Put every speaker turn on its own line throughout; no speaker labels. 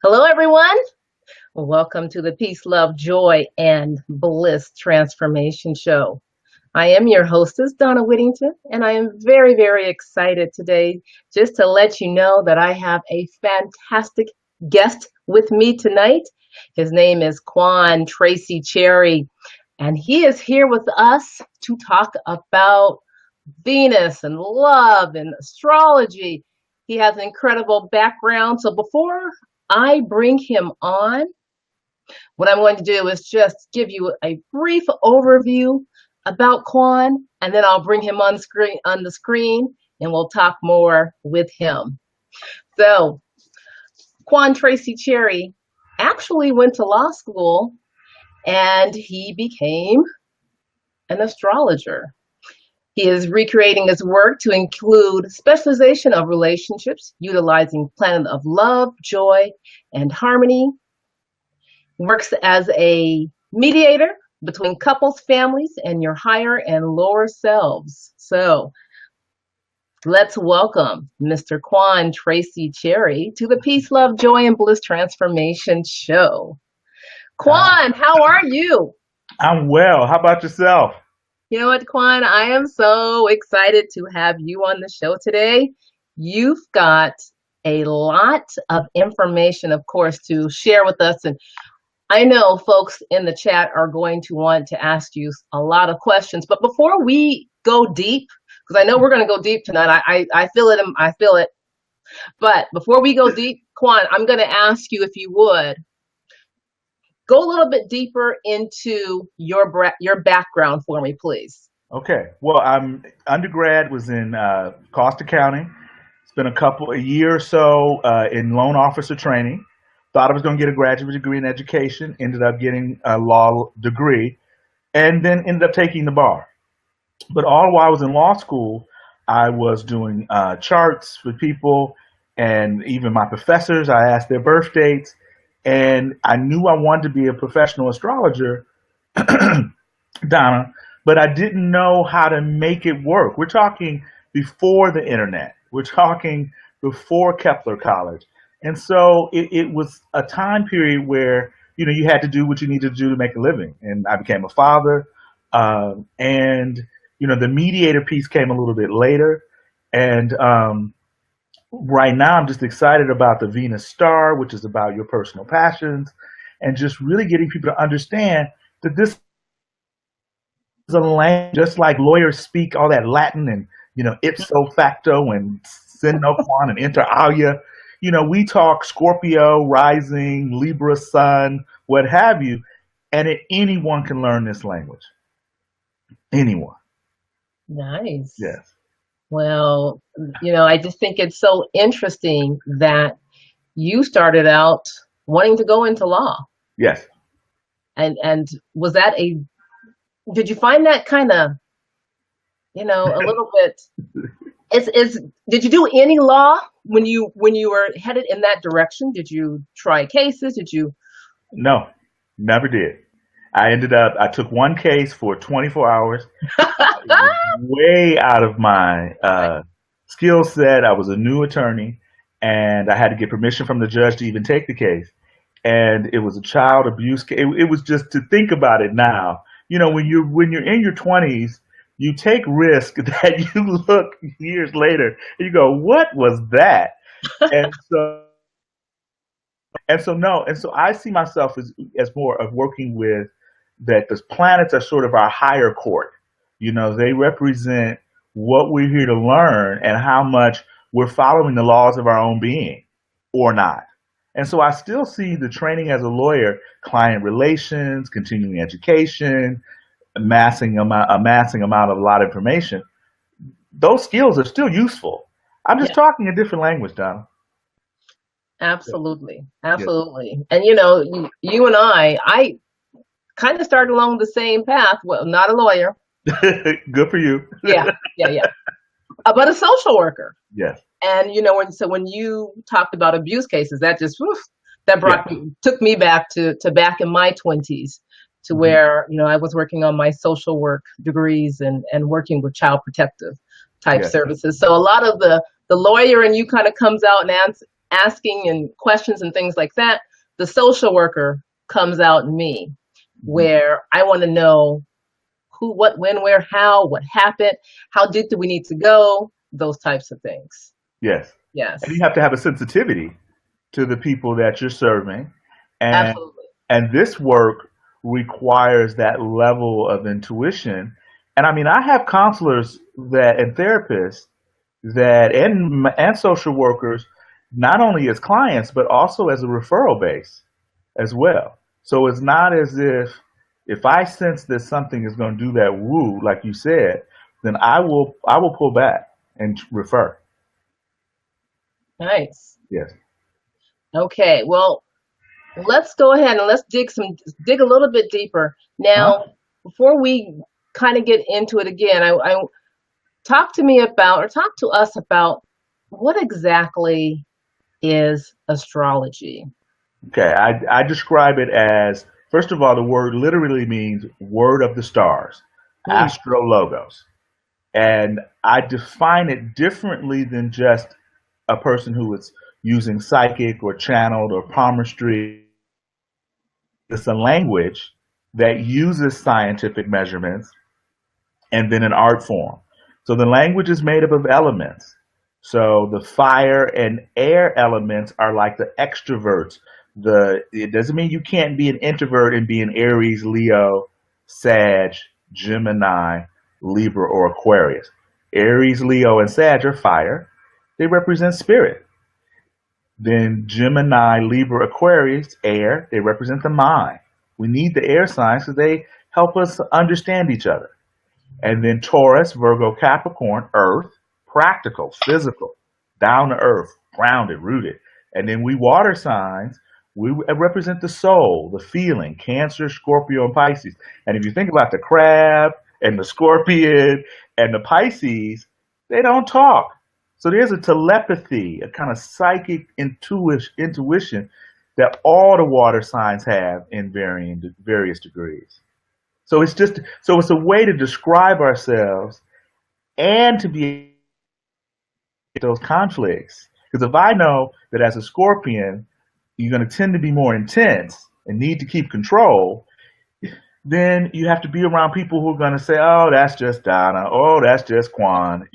Hello, everyone. Welcome to the Peace, Love, Joy, and Bliss Transformation Show. I am your hostess, Donna Whittington, and I am very, very excited today just to let you know that I have a fantastic guest with me tonight. His name is Quan Tracy Cherry, and he is here with us to talk about Venus and love and astrology. He has an incredible background. So before I bring him on, what I'm going to do is just give you a brief overview about Quan, and then I'll bring him on the screen, and we'll talk more with him. So, Quan Tracy Cherry actually went to law school, and he became an astrologer. He is recreating his work to include specialization of relationships, utilizing planet of love, joy, and harmony. Works as a mediator between couples, families, and your higher and lower selves. So let's welcome Mr. Quan Tracy Cherry to the Peace, Love, Joy, and Bliss Transformation Show. Quan, how are you?
I'm well. How about yourself?
You know what, Quan? I am so excited to have you on the show today. You've got a lot of information, of course, to share with us. And I know folks in the chat are going to want to ask you a lot of questions. But before we go deep, because I know we're going to go deep tonight, I feel it. I feel it. But before we go deep, Quan, I'm going to ask you if you would go a little bit deeper into your background for me, please.
Okay. Well, I'm undergrad was in cost accounting. Spent a year or so in loan officer training. Thought I was going to get a graduate degree in education. Ended up getting a law degree, and then ended up taking the bar. But all while I was in law school, I was doing charts for people, and even my professors. I asked their birth dates, and I knew I wanted to be a professional astrologer, Donna, but I didn't know how to make it work. We're talking before the internet. We're talking before Kepler College. And so it was a time period where, you had to do what you needed to do to make a living. And I became a father. And the mediator piece came a little bit later. And right now, I'm just excited about the Venus star, which is about your personal passions, and just really getting people to understand that this a language, just like lawyers speak all that Latin and, ipso facto and sine qua and inter alia. We talk Scorpio, rising, Libra, sun, what have you, and anyone can learn this language. Anyone.
Nice.
Yes.
Well, I just think it's so interesting that you started out wanting to go into law.
Yes.
And was that did you find that kind of, a little bit, did you do any law when you were headed in that direction? Did you try cases? Did you?
No, never did. I took one case for 24 hours. Way out of my skill set. I was a new attorney, and I had to get permission from the judge to even take the case. And it was a child abuse case. It was just to think about it now. When you're in your 20s, you take risk that you look years later and you go, "What was that?" And so I see myself as more of working with that. The planets are sort of our higher court. They represent what we're here to learn and how much we're following the laws of our own being or not. And so I still see the training as a lawyer, client relations, continuing education, amassing amount of a lot of information. Those skills are still useful. I'm just
Yeah,
talking a different language, Donna.
absolutely,
Yes.
absolutely. And you and I kind of started along the same path. Well, not a lawyer.
Good for you.
Yeah, yeah, yeah. But a social worker.
Yes.
And when you talked about abuse cases, that just that
Yeah.
took me back to back in my 20s to
Mhm.
where I was working on my social work degrees and working with child protective type
Yes.
services. So a lot of the lawyer in you kind of comes out and asking and questions and things like that, the social worker comes out in me,
Mhm.
where I want to know who, what, when, where, how, what happened, how deep do we need to go, those types of things.
Yes. And you
Yes,
have to have a sensitivity to the people that you're serving. And
absolutely.
and this work requires that level of intuition. And I mean, I have counselors that and therapists that and social workers not only as clients but also as a referral base as well. So it's not as if I sense that something is going to do that woo like you said, then I will pull back and refer.
Nice.
Yes.
Okay, well, let's go ahead and let's dig a little bit deeper.
Huh?
Now, before we kind of get into it again, I talk to me about, or talk to us about, what exactly is astrology?
Okay, I describe it as, first of all, the word literally means word of the stars,
Hmm.
astrologos. And I define it differently than just a person who is using psychic or channeled or palmistry. It's a language that uses scientific measurements and then an art form. So the language is made up of elements. So the fire and air elements are like the extroverts. It doesn't mean you can't be an introvert and be an Aries, Leo, Sag, Gemini, Libra, or Aquarius. Aries, Leo, and Sag are fire. They represent spirit. Then Gemini, Libra, Aquarius, air. They represent the mind. We need the air signs because they help us understand each other. And then Taurus, Virgo, Capricorn, earth, practical, physical, down to earth, grounded, rooted. And then we water signs, we represent the soul, the feeling, Cancer, Scorpio, and Pisces. And if you think about the crab and the scorpion and the Pisces, they don't talk. So there's a telepathy, a kind of psychic intuition that all the water signs have in various degrees. So it's a way to describe ourselves and to be those conflicts. Because if I know that as a Scorpion, you're going to tend to be more intense and need to keep control, then you have to be around people who are going to say, "Oh, that's just Donna. Oh, that's just Quan."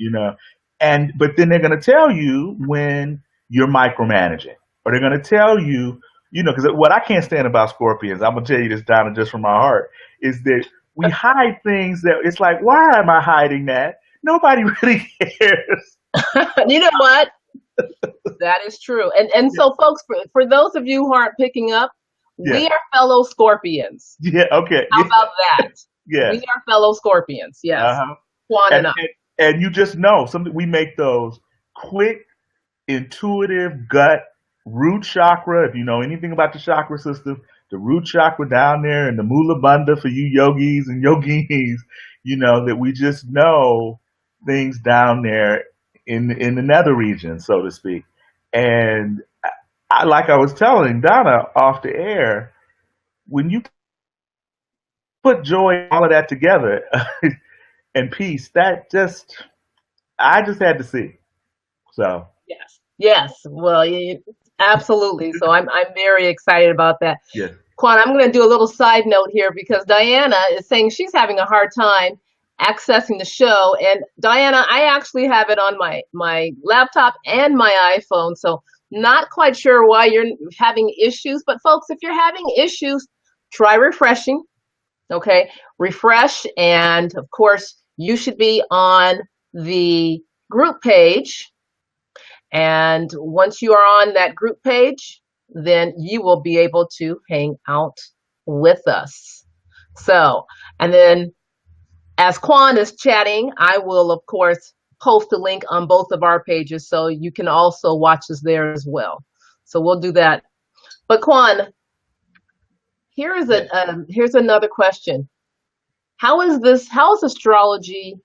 And but then they're going to tell you when you're micromanaging, or they're going to tell you, because what I can't stand about Scorpions, I'm going to tell you this, Donna, just from my heart, is that we hide things that it's like, why am I hiding that? Nobody really cares.
You know what? That is true. And so, folks, for those of you who aren't picking up, we
Yeah,
are fellow Scorpions.
yeah, okay,
How
yeah,
about that? We
yes.
are fellow Scorpions. Yes,
Uh-huh.
Juan
And,
and I.
and and you just know something. We make those quick, intuitive gut root chakra. If you know anything about the chakra system, the root chakra down there and the mula bandha for you yogis and yoginis, that we just know things down there in the nether region, so to speak. And like I was telling Donna off the air, when you put joy, all of that together, and peace, I just had to see. So
Yes, yes. Well, absolutely. So I'm very excited about that.
yes.
Quan, I'm going to do a little side note here because Diana is saying she's having a hard time accessing the show. And Diana, I actually have it on my laptop and my iPhone. So not quite sure why you're having issues. But folks, if you're having issues, try refreshing. Okay, refresh. And of course, you should be on the group page. And once you are on that group page, then you will be able to hang out with us. So, and then as Quan is chatting, I will, of course, post a link on both of our pages so you can also watch us there as well. So we'll do that. But Quan,
Yes.
here's another question. How is astrology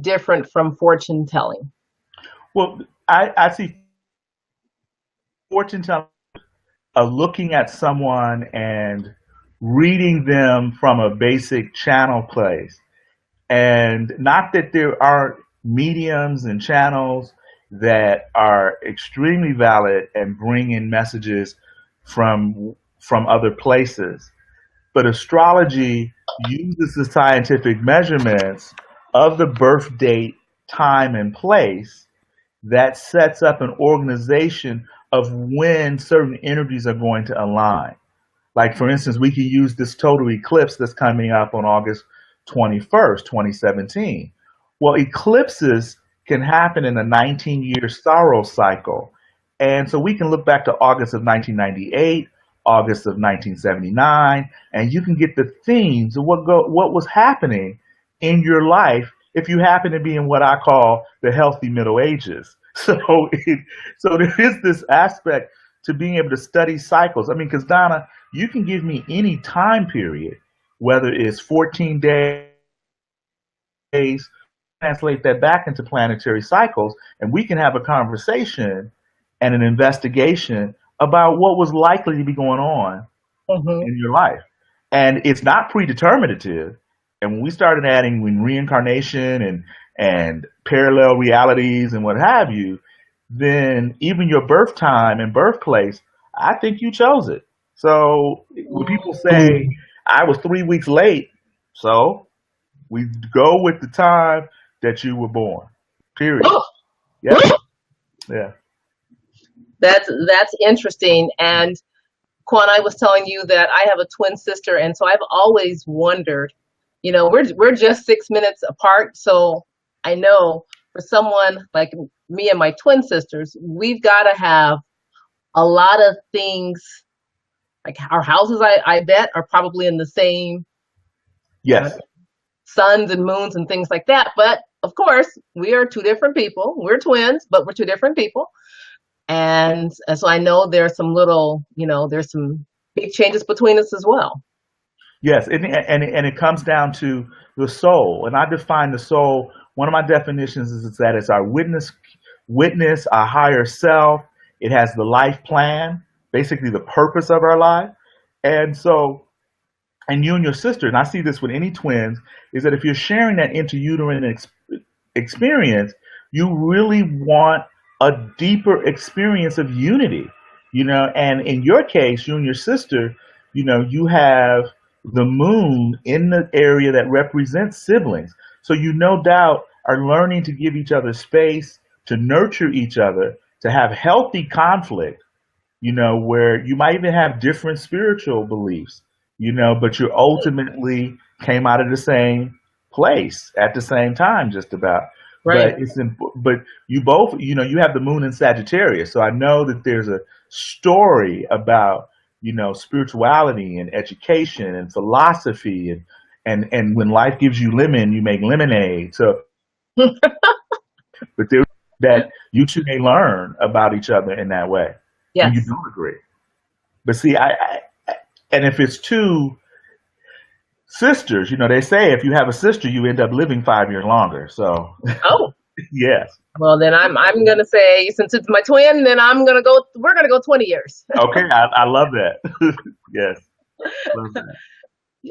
different from fortune telling?
Well, I see fortune telling looking at someone and reading them from a basic channel place. And not that there aren't mediums and channels that are extremely valid and bring in messages from other places. But astrology uses the scientific measurements of the birth date, time, and place that sets up an organization of when certain energies are going to align. Like, for instance, we could use this total eclipse that's coming up on August 21st, 2017. Well, eclipses can happen in a 19-year sorrow cycle. And so we can look back to August of 1998, August of 1979, and you can get the themes of what was happening in your life if you happen to be in what I call the healthy Middle Ages. So there is this aspect to being able to study cycles. I mean, because Donna, you can give me any time period, whether it's 14 days, translate that back into planetary cycles, and we can have a conversation and an investigation about what was likely to be going on
Hmm.
in your life. And it's not predeterminative. And when we started adding when reincarnation and parallel realities and what have you, then even your birth time and birthplace, I think you chose it. So when people say I was 3 weeks late, so we go with the time that you were born. Period. Yep. Yeah.
That's interesting. And Quan, I was telling you that I have a twin sister, and so I've always wondered, we're just 6 minutes apart, so I know for someone like me and my twin sisters, we've got to have a lot of things, like our houses, I bet, are probably in the same uh,
Yes.
suns and moons and things like that. But of course, we are two different people. We're twins, but we're two different people. And so I know there's some little, there's some big changes between us as well.
Yes, and it comes down to the soul, and I define the soul. One of my definitions is that it's our witness, our higher self. It has the life plan, basically the purpose of our life, and so, and you and your sister, and I see this with any twins, is that if you're sharing that interuterine experience, you really want a deeper experience of unity, and in your case, you and your sister, you have the moon in the area that represents siblings. So you no doubt are learning to give each other space, to nurture each other, to have healthy conflict, where you might even have different spiritual beliefs, but you ultimately came out of the same place at the same time, just about.
Right.
But you both, you have the moon in Sagittarius, so I know that there's a story about, spirituality and education and philosophy and when life gives you lemon, you make lemonade. So, but there that you two may learn about each other in that way when you
Yes.
don't agree. But see, and if it's two sisters, they say if you have a sister, you end up living 5 years longer. So,
Oh,
yes.
well then I'm gonna say, since it's my twin, then we're gonna go 20 years.
Okay, I love that. Yes, love that.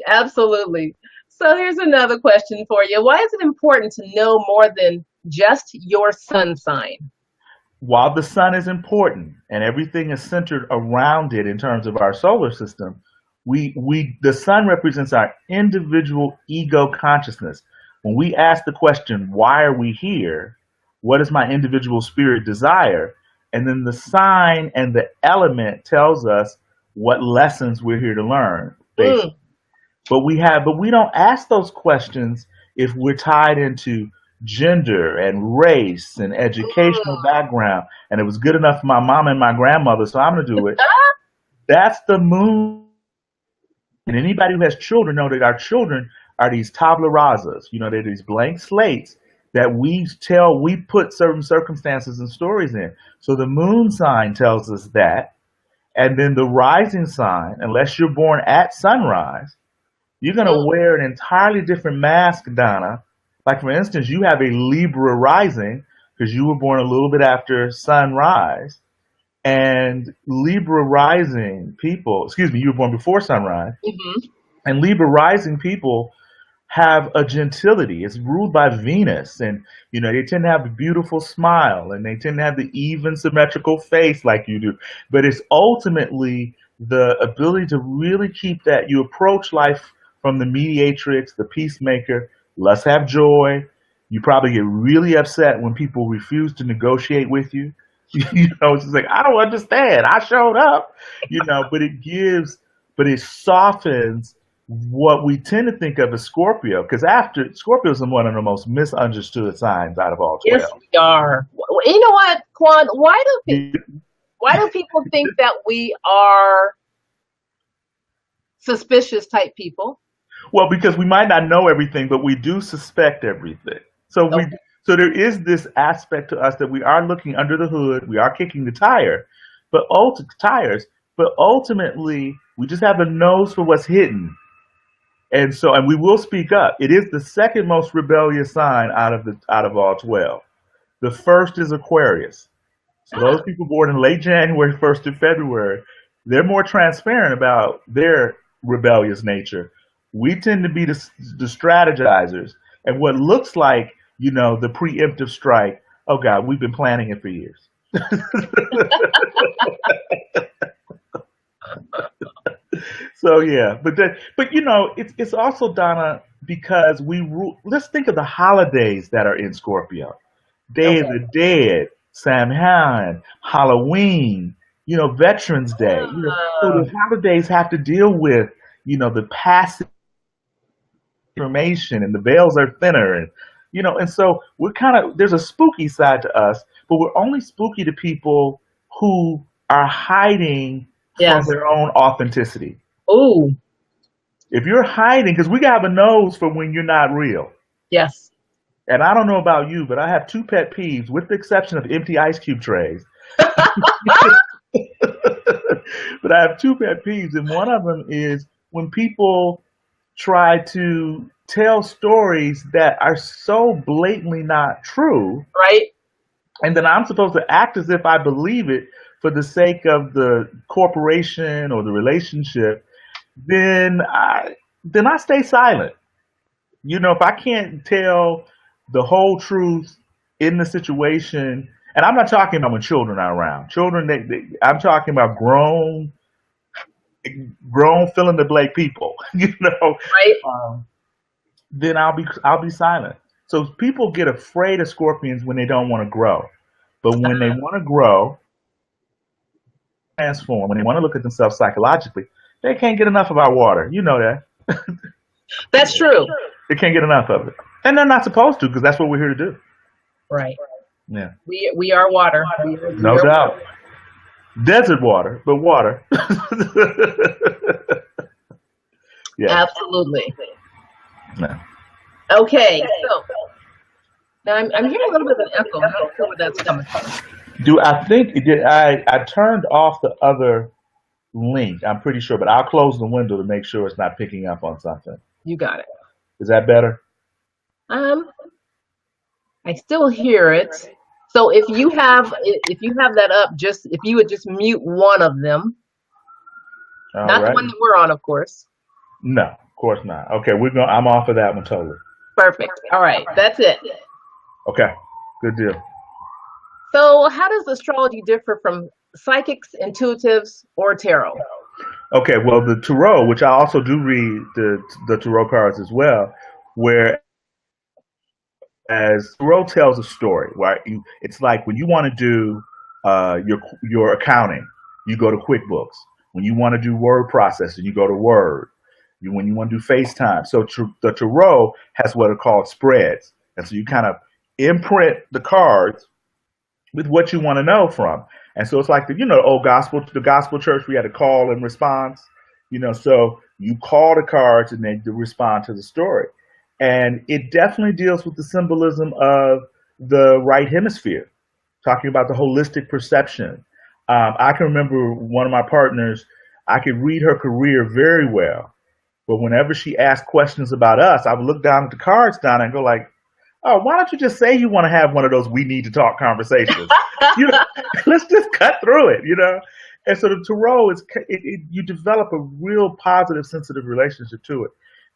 Absolutely. So here's another question for you. Why is it important to know more than just your sun sign?
While the sun is important and everything is centered around it in terms of our solar system, the sun represents our individual ego consciousness. When we ask the question, why are we here? What is my individual spirit desire? And then the sign and the element tells us what lessons we're here to learn, basically.
Mm,
But we don't ask those questions if we're tied into gender and race and educational
mm.
background. And it was good enough for my mom and my grandmother, so I'm going to do it.
Ah,
That's the moon. And anybody who has children know that our children are these tabula rasas. They're these blank slates that we put certain circumstances and stories in. So the moon sign tells us that. And then the rising sign, unless you're born at sunrise, you're going to
mm,
wear an entirely different mask, Donna. Like, for instance, you have a Libra rising because you were born a little bit after sunrise. And Libra rising people, excuse me, you were born before sunrise.
mhm.
And Libra rising people have a gentility. It's ruled by Venus, and they tend to have a beautiful smile, and they tend to have the even symmetrical face like you do. But it's ultimately the ability to really keep that. You approach life from the mediatrix, the peacemaker. Let's have joy. You probably get really upset when people refuse to negotiate with you. It's just like, I don't understand. I showed up, but it softens what we tend to think of as Scorpio, because after Scorpio is one of the most misunderstood signs out of all
Yes,
12.
we are. You know what, Quan?
Yeah.
Why do people think that we are suspicious type people?
Well, because we might not know everything, but we do suspect everything. So
Okay.
there is this aspect to us that we are looking under the hood, we are kicking the tires, but ultimately we just have a nose for what's hidden. And we will speak up. It is the second most rebellious sign out of all 12. The first is Aquarius. So those
Ah,
people born in late January, 1st to February, they're more transparent about their rebellious nature. We tend to be the strategizers. And what looks like, the preemptive strike, oh God, we've been planning it for years. So yeah, it's also, Donna, because let's think of the holidays that are in Scorpio. Day of
okay.
the Dead, Samhain, Halloween, Veterans Day. So
Ah,
the holidays have to deal with, the passive information, and the veils are thinner, and so we're there's a spooky side to us, but we're only spooky to people who are hiding from
yes.
their own authenticity.
Oh,
If you're hiding, because we have a nose for when you're not real.
yes.
And I don't know about you, but I have two pet peeves, with the exception of empty ice cube trays. But I have two pet peeves, and one of them is when people try to tell stories that are so blatantly not true,
Right?
and then I'm supposed to act as if I believe it for the sake of the corporation or the relationship. Then I stay silent. If I can't tell the whole truth in the situation, and I'm not talking about when children are around. Children, I'm talking about grown fill in the blank people.
Right?
Then I'll be silent. So people get afraid of scorpions when they don't want to grow, but when they want to grow, transform, when they want to look at themselves psychologically, they can't get enough of our water. You know that.
That's true.
They can't get enough of it, and they're not supposed to, because that's what we're here to do.
Right.
Yeah,
We are water. We
no
are water.
doubt. Desert water, but water. Yeah.
Absolutely.
Yeah.
Okay. So now I'm hearing a little bit of an echo. I'm not sure where that's coming from.
Do I think it did? I turned off the other link. I'm pretty sure, but I'll close the window to make sure it's not picking up on something.
You got it.
Is that better?
Um, I still hear it. So if you have that up, just if you would just mute one of them,
All
not the
right.
one that we're on, of course.
No, of course not. Okay, I'm off of that one totally.
Perfect. All right, that's it.
Okay, good deal.
So how does astrology differ from psychics, intuitives, or tarot?
Okay, well, the tarot, which I also do read the tarot cards as well, where as tarot tells a story, right? It's like when you want to do your accounting, you go to QuickBooks. When you want to do word processing, you go to Word. When you want to do FaceTime, so the tarot has what are called spreads, and so you kind of imprint the cards with what you want to know from. And so it's like the gospel church, we had a call and response. So you call the cards and they respond to the story. And it definitely deals with the symbolism of the right hemisphere, talking about the holistic perception. I can remember one of my partners, I could read her career very well, but whenever she asked questions about us, I would look down at the cards down and go like, oh, why don't you just say you want to have one of those we need to talk conversations? you know, let's just cut through it. And so the tarot you develop a real positive, sensitive relationship to it.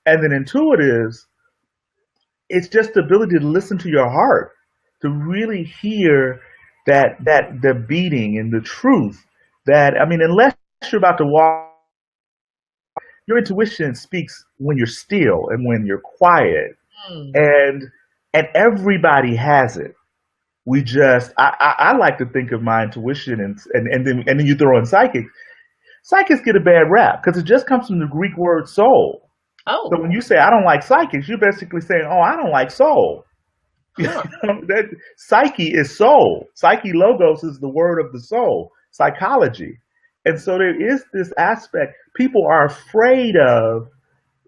And then intuitives it's just the ability to listen to your heart, to really hear that the beating and the truth. That, I mean, unless you're about to walk, your intuition speaks when you're still and when you're quiet,
Mm.
and everybody has it. We just, I like to think of my intuition, and then you throw in psychic. Psychics get a bad rap because it just comes from the Greek word soul. So
Oh,
when you say I don't like psychics, you're basically saying, oh, I don't like soul.
huh.
That psyche is soul. Psyche logos is the word of the soul. Psychology, and so there is this aspect people are afraid of.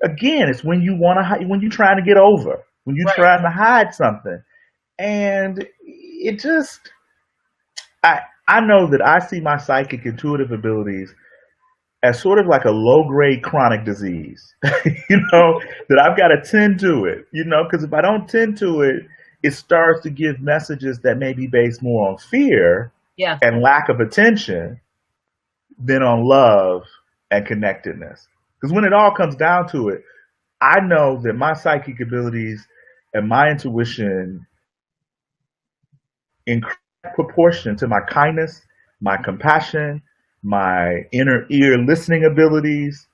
Again, it's when you want to, when you're trying to get over, when you're
Right.
trying to hide something, and it just, I I know that I see my psychic intuitive abilities as sort of like a low grade chronic disease, that I've got to tend to it, because if I don't tend to it, it starts to give messages that may be based more on fear
Yeah.
and lack of attention than on love and connectedness. Because when it all comes down to it, I know that my psychic abilities and my intuition in proportion to my kindness, my compassion, my inner ear listening abilities,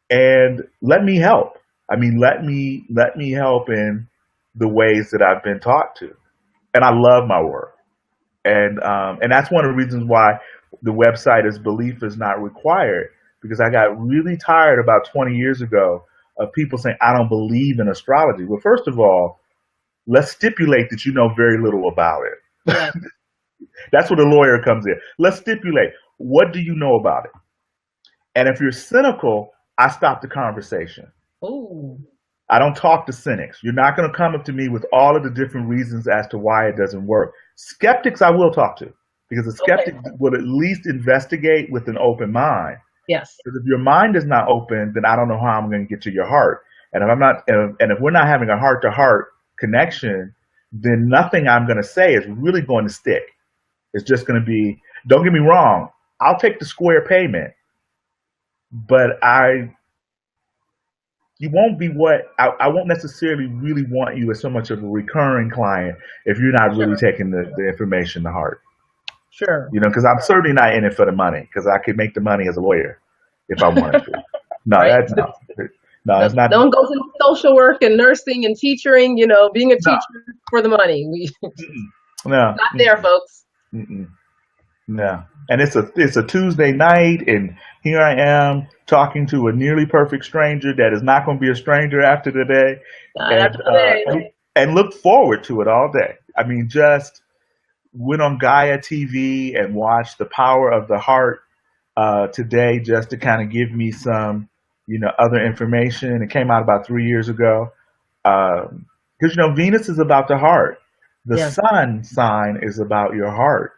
and let me help. I mean, let me help in the ways that I've been taught to, and I love my work, and that's one of the reasons why the website is belief is not required, because I got really tired about 20 years ago of people saying I don't believe in astrology. Well, first of all, let's stipulate that you know very little about it.
Yeah.
That's where the lawyer comes in. Let's stipulate, what do you know about it? And if you're cynical, I stop the conversation.
Oh,
I don't talk to cynics. You're not going to come up to me with all of the different reasons as to why it doesn't work. Skeptics, I will talk to, because a
okay.
skeptic will at least investigate with an open mind.
Yes.
Because if your mind is not open, then I don't know how I'm going to get to your heart. And if I'm not, and if we're not having a heart to heart connection, then nothing I'm going to say is really going to stick. It's just going to be, don't get me wrong, I'll take the square payment, but you won't be I won't necessarily really want you as so much of a recurring client if you're not really
Sure.
taking the information to heart.
Sure.
Because I'm certainly not in it for the money, because I could make the money as a lawyer if I wanted to. No,
Right.
no,
No,
it's not.
no one goes into social work and nursing and teaching, being a
No,
teacher for the money. We
mm-mm, no,
not there, folks.
mm-mm. No, and it's a Tuesday night, and here I am talking to a nearly perfect stranger that is not going to be a stranger after today,
Not
and
after today.
look forward to it all day. I mean, just went on Gaia TV and watched The Power of the Heart today, just to kind of give me some, other information. It came out about 3 years ago, because Venus is about the heart, the
Yes.
sun sign is about your heart,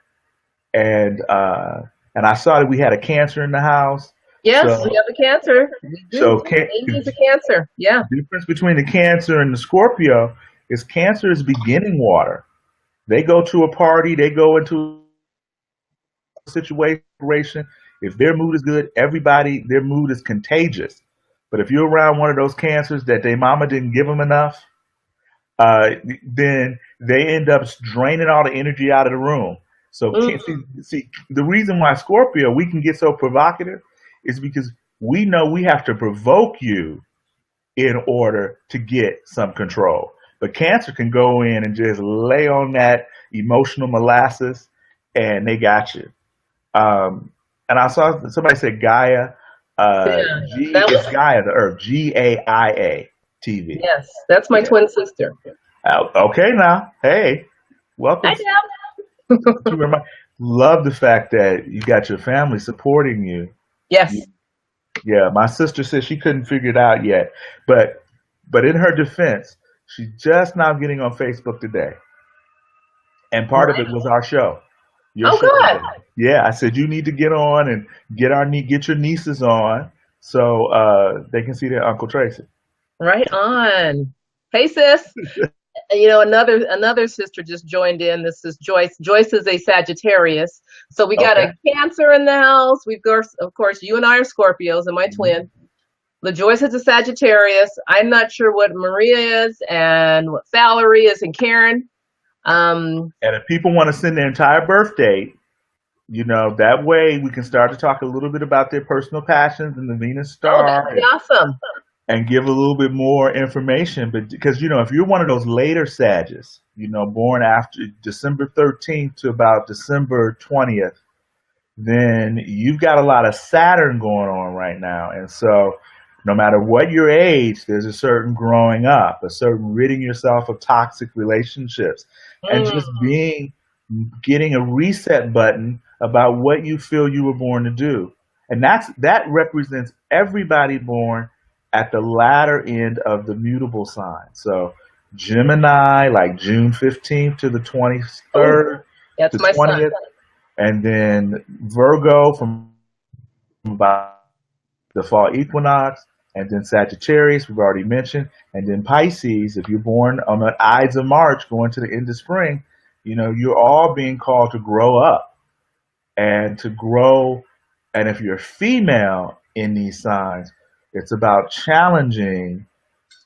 and I saw that we had a Cancer in the house.
Yes, we
So
have a Cancer. We do.
so can,
Amy's a Cancer. Yeah.
the difference between the Cancer and the Scorpio is Cancer is beginning water. They go to a party, they go into a situation. If their mood is good, everybody, their mood is contagious. But if you're around one of those Cancers that their mama didn't give them enough, uh, then they end up draining all the energy out of the room. So
Mm,
see, the reason why Scorpio we can get so provocative is because we know we have to provoke you in order to get some control. But Cancer can go in and just lay on that emotional molasses, and they got you. Um, and I saw somebody said Gaia.
yeah.
G
That
is
was
Gaia, the Earth. GAIA TV.
yes. That's my
Yeah.
twin sister.
Okay, now, hey, welcome
Hi,
to remind. Love the fact that you got your family supporting you.
Yes.
Yeah, my sister said she couldn't figure it out yet, but in her defense, she's just now getting on Facebook today, and part of
Right.
it was our show, your
Oh,
show
good.
today. Yeah, I said you need to get on and get your nieces on so they can see their Uncle Tracy.
Right on. Hey, sis. Another sister just joined in. This is Joyce. Joyce is a Sagittarius. So we got
Okay.
a Cancer in the house. We've got, of course, you and I are Scorpios, and my
Mhm.
twin. LaJoyce is a Sagittarius. I'm not sure what Maria is and what Valerie is and Karen.
And if people want to send their entire birth date, that way we can start to talk a little bit about their personal passions and the Venus
Oh, that
star,
would be awesome.
and give a little bit more information. But because, if you're one of those later Sages, born after December 13th to about December 20th, then you've got a lot of Saturn going on right now. And so no matter what your age, there's a certain growing up, a certain ridding yourself of toxic relationships, and
Mm.
just getting a reset button about what you feel you were born to do. And that represents everybody born at the latter end of the mutable sign. So Gemini, like June 15th to the
Oh,
23rd,
that's
the
my son.
20th, and then Virgo from about the fall equinox, and then Sagittarius, we've already mentioned, and then Pisces, if you're born on the Ides of March going to the end of spring, you're all being called to grow up and to grow. And if you're female in these signs, it's about challenging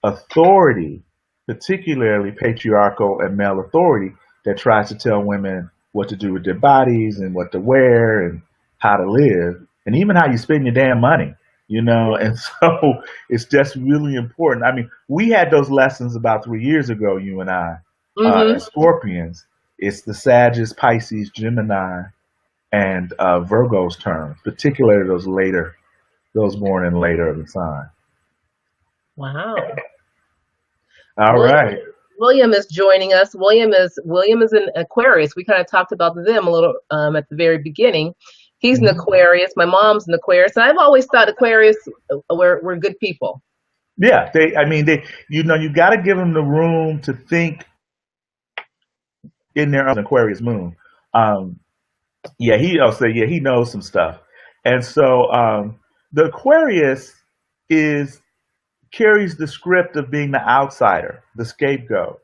authority, particularly patriarchal and male authority that tries to tell women what to do with their bodies and what to wear and how to live and even how you spend your damn money. And so it's just really important. I mean, we had those lessons about 3 years ago, you and I,
Mm-hmm.
as Scorpions. It's the Sagittarius, Pisces, Gemini, and Virgo's turn, particularly those born in later of the sign.
Wow.
All
William,
right.
William is joining us. William is an Aquarius. We kind of talked about them a little at the very beginning. He's an
Mhm.
Aquarius. My mom's an Aquarius, and I've always thought Aquarius were good people.
Yeah, I mean, you got to give them the room to think in their own Aquarius moon. Um, yeah, he knows some stuff. And so the Aquarius is carries the script of being the outsider, the scapegoat.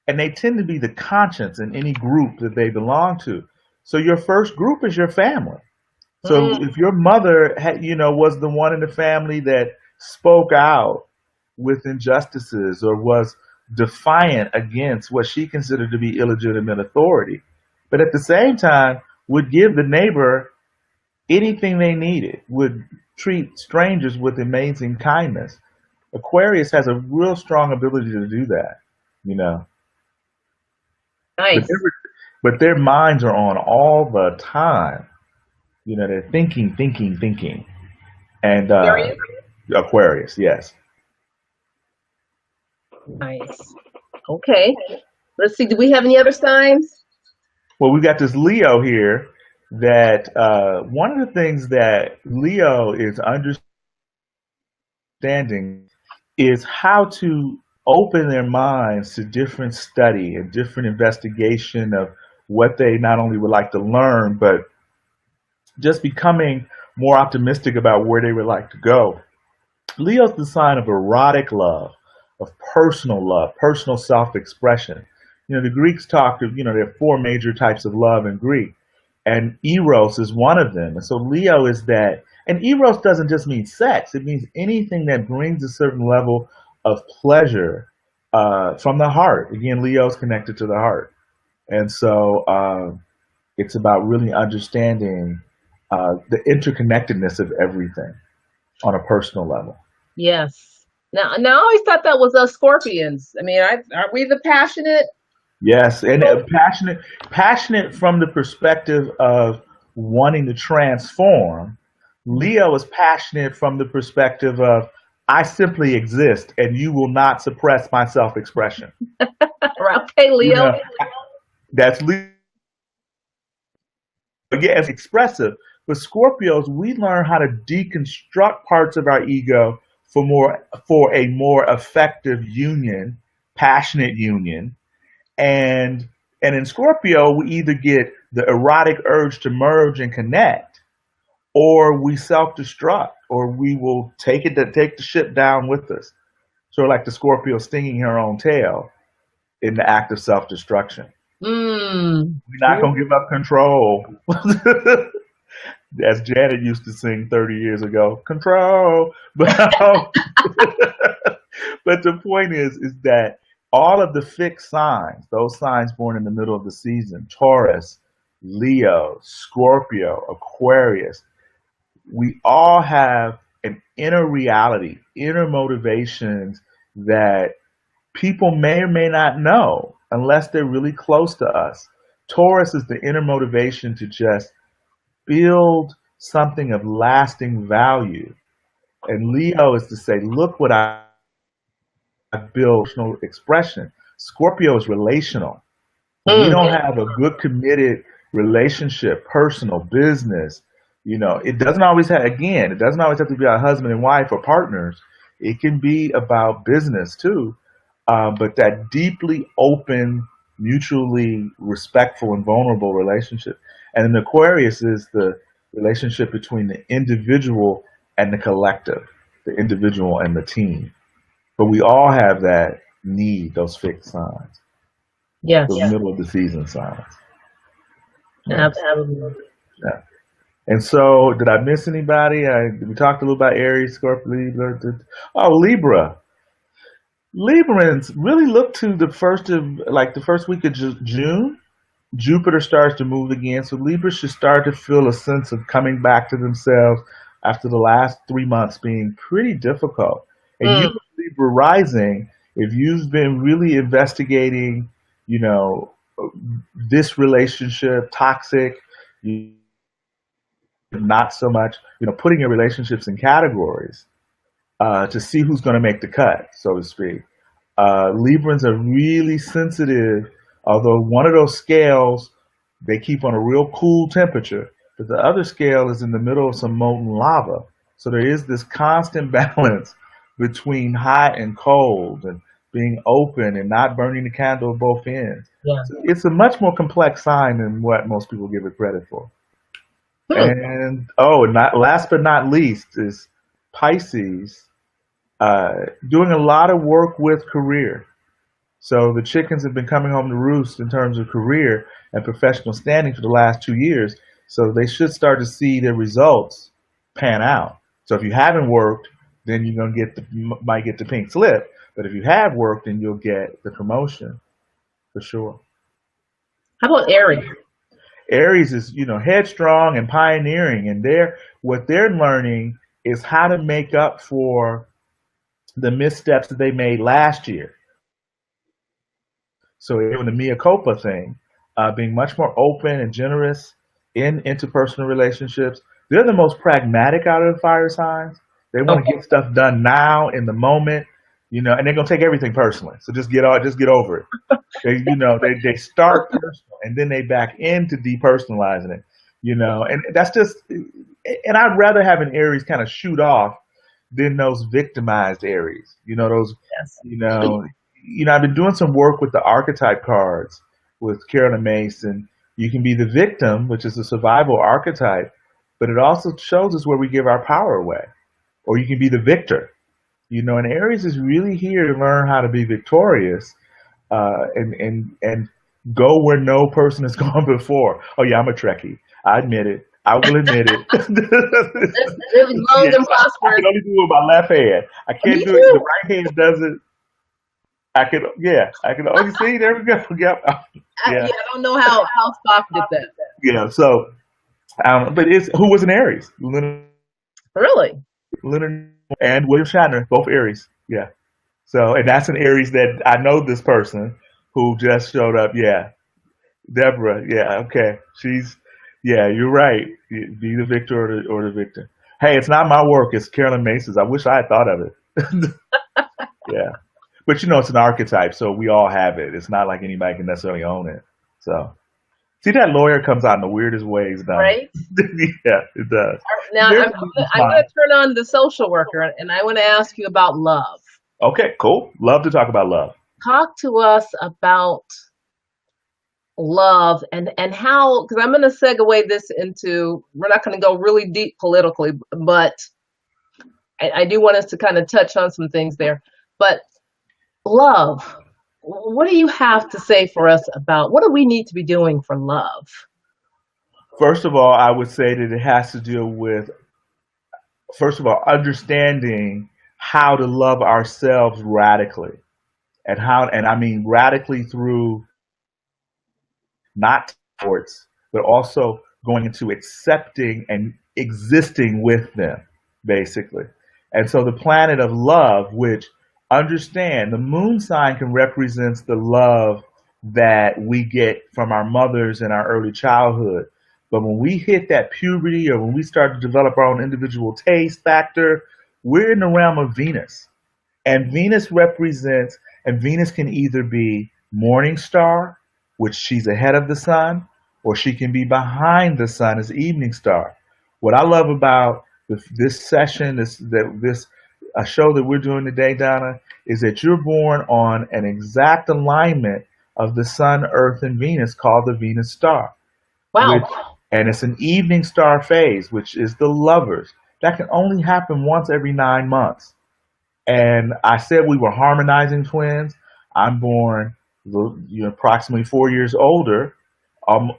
And they tend to be the conscience in any group that they belong to. So your first group is your family. So
Mm,
if your mother was the one in the family that spoke out with injustices or was defiant against what she considered to be illegitimate authority, but at the same time would give the neighbor anything they needed, would treat strangers with amazing kindness. Aquarius has a real strong ability to do that, you know. But
nice.
their minds are on all the time. They're thinking, thinking, thinking. And
Aquarius?
Aquarius, yes.
Nice. Okay. Let's see. Do we have any other signs?
Well, we got this Leo here that one of the things that Leo is understanding is how to open their minds to different study and different investigation of what they not only would like to learn, but just becoming more optimistic about where they would like to go. Leo's the sign of erotic love, personal self-expression. The Greeks talk of, there are four major types of love in Greek, and eros is one of them. And so Leo is that, and eros doesn't just mean sex; it means anything that brings a certain level of pleasure from the heart. Again, Leo's connected to the heart, and so it's about really understanding the interconnectedness of everything on a personal level.
Yes. Now I always thought that was us Scorpions. I mean, aren't we the passionate?
Yes, and passionate from the perspective of wanting to transform. Leo is passionate from the perspective of I simply exist, and you will not suppress my self-expression.
Okay,
You
Leo.
know, that's Leo. Yeah, it's expressive. But Scorpios, we learn how to deconstruct parts of our ego for a more effective union, passionate union. And in Scorpio, we either get the erotic urge to merge and connect, or we self-destruct, or we will take the ship down with us. Sort of like the Scorpio stinging her own tail in the act of self-destruction.
Mm.
We're not gonna give up control. As Janet used to sing 30 years ago, control. But the point is that all of the fixed signs, those signs born in the middle of the season, Taurus, Leo, Scorpio, Aquarius, we all have an inner reality, inner motivations that people may or may not know unless they're really close to us. Taurus is the inner motivation to just build something of lasting value. And Leo is to say, look what I build, emotional expression. Scorpio is relational. When we
Mm,
don't have a good committed relationship, personal, business, it doesn't always have, again, it doesn't always have to be a husband and wife or partners. It can be about business too. But that deeply open, mutually respectful and vulnerable relationship. And then Aquarius is the relationship between the individual and the collective, the individual and the team. But we all have that need, those fixed signs, those
yes,
middle of the season signs. Yeah.
absolutely.
Yeah. And so, did I miss anybody? We talked a little about Aries, Scorpio, Libra. Oh, Libra. Librans really look to the first week of June. Jupiter starts to move again, so Libra should start to feel a sense of coming back to themselves after the last 3 months being pretty difficult. And you,
Mm,
Libra rising, if you've been really investigating, you know, this relationship toxic, you, not so much, putting your relationships in categories to see who's going to make the cut, so to speak. Librans are really sensitive, although one of those scales they keep on a real cool temperature, but the other scale is in the middle of some molten lava. So there is this constant balance between hot and cold and being open and not burning the candle at both ends.
yeah.
So it's a much more complex sign than what most people give it credit for.
Hmm.
And not last but not least is Pisces, uh, doing a lot of work with career. So the chickens have been coming home to roost in terms of career and professional standing for the last 2 years. So they should start to see their results pan out. So if you haven't worked, then you're gonna might get the pink slip. But if you have worked, then you'll get the promotion for sure.
How about Aries?
Aries is headstrong and pioneering, and what they're learning is how to make up for the missteps that they made last year. So they're doing the mea culpa thing, being much more open and generous in interpersonal relationships. They're the most pragmatic out of the fire signs. They want to
Okay.
get stuff done now in the moment, and they're gonna take everything personally. So just get over it. They start personal and then they back into depersonalizing it. And that's just. And I'd rather have an Aries kind of shoot off than those victimized Aries.
Yes.
You know, I've been doing some work with the archetype cards with Carolyn Mason. You can be the victim, which is a survival archetype, but it also shows us where we give our power away. Or you can be the victor. And Aries is really here to learn how to be victorious, and go where no person has gone before. Oh yeah, I'm a Trekkie. I admit it. I will admit it.
Live long
Yes,
and
I
prosperous.
can only do it with my left hand. I can't
Me
do it. The
too.
right hand doesn't. I can only see. There we go. Yep. Yeah,
Yeah, I don't know how Spock did that.
yeah. So, but it's who was an Aries?
Really?
Leonard and William Shatner, both Aries. Yeah. So, and that's an Aries that I know this person who just showed up. Yeah, Deborah. Yeah. Okay. Yeah. You're right. Be the victor or the victor. Hey, it's not my work. It's Carolyn Mason's. I wish I had thought of it. Yeah. But it's an archetype, so we all have it. It's not like anybody can necessarily own it. So see that lawyer comes out in the weirdest ways, Donna.
Right?
Yeah, it does.
Now
There's
I'm
mine.
gonna turn on the social worker and I want to ask you about love.
Okay, cool. Love to talk about love.
Talk to us about love and how, because I'm going to segue this into, we're not going to go really deep politically, but I do want us to kind of touch on some things there. But love, what do you have to say for us about what do we need to be doing for love?
First of all, I would say that it has to deal with, first of all, understanding how to love ourselves radically. And I mean radically through not towards, but also going into accepting and existing with them, basically. And so the planet of love, which understand the moon sign can represent the love that we get from our mothers in our early childhood. But when we hit that puberty or when we start to develop our own individual taste factor, we're in the realm of Venus. And Venus represents, and Venus can either be morning star, which she's ahead of the sun, or she can be behind the sun as evening star. What I love about this session, this a show that we're doing today, Donna, is that you're born on an exact alignment of the sun, Earth, and Venus called the Venus star, which,
Wow.
and it's an evening star phase, which is the lovers. That can only happen once every 9 months. And I said we were harmonizing twins. I'm born, approximately 4 years older,